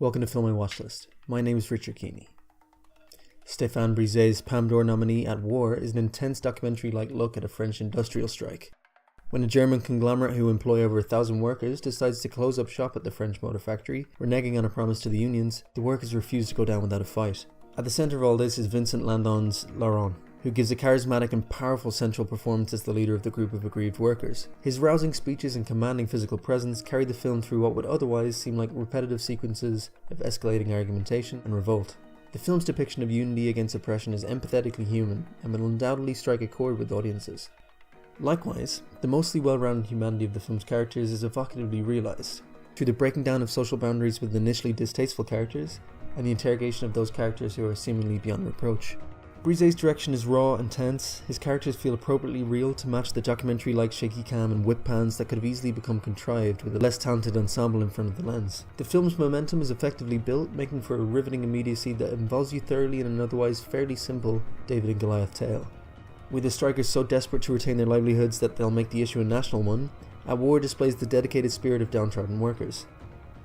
Welcome to Film My Watchlist. My name is Richard Keeney. Stéphane Brizet's Palme d'Or nominee at War is an intense documentary-like look at a French industrial strike. When a German conglomerate who employ over 1,000 workers decides to close up shop at the French motor factory, reneging on a promise to the unions, the workers refuse to go down without a fight. At the centre of all this is Vincent Landon's Laurent, who gives a charismatic and powerful central performance as the leader of the group of aggrieved workers. His rousing speeches and commanding physical presence carry the film through what would otherwise seem like repetitive sequences of escalating argumentation and revolt. The film's depiction of unity against oppression is empathetically human and will undoubtedly strike a chord with audiences. Likewise, the mostly well-rounded humanity of the film's characters is evocatively realised, through the breaking down of social boundaries with initially distasteful characters, and the interrogation of those characters who are seemingly beyond reproach. Brizet's direction is raw and tense. His characters feel appropriately real to match the documentary-like shaky cam and whip pans that could have easily become contrived with a less talented ensemble in front of the lens. The film's momentum is effectively built, making for a riveting immediacy that involves you thoroughly in an otherwise fairly simple David and Goliath tale. With the strikers so desperate to retain their livelihoods that they'll make the issue a national one, At War displays the dedicated spirit of downtrodden workers.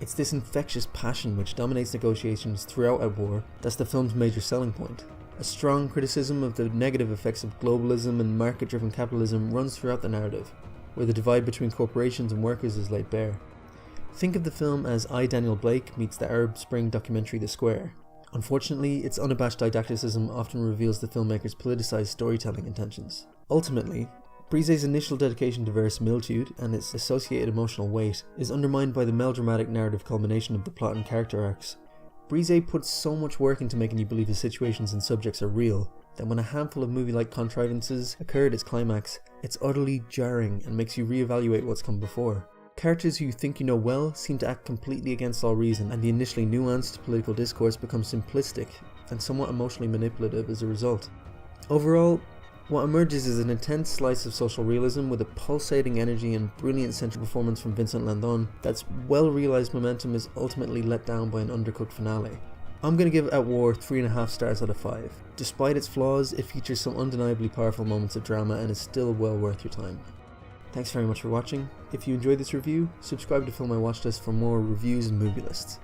It's this infectious passion which dominates negotiations throughout At War that's the film's major selling point. A strong criticism of the negative effects of globalism and market-driven capitalism runs throughout the narrative, where the divide between corporations and workers is laid bare. Think of the film as I, Daniel Blake meets the Arab Spring documentary The Square. Unfortunately, its unabashed didacticism often reveals the filmmaker's politicized storytelling intentions. Ultimately, Brizet's initial dedication to verisimilitude and its associated emotional weight is undermined by the melodramatic narrative culmination of the plot and character arcs. Brizet puts so much work into making you believe his situations and subjects are real, that when a handful of movie-like contrivances occur at its climax, it's utterly jarring and makes you reevaluate what's come before. Characters who you think you know well seem to act completely against all reason, and the initially nuanced political discourse becomes simplistic and somewhat emotionally manipulative as a result. Overall, what emerges is an intense slice of social realism with a pulsating energy and brilliant central performance from Vincent Landon that's well-realised momentum is ultimately let down by an undercooked finale. I'm going to give At War 3.5 stars out of 5. Despite its flaws, it features some undeniably powerful moments of drama and is still well worth your time. Thanks very much for watching. If you enjoyed this review, subscribe to Film My Watchlist for more reviews and movie lists.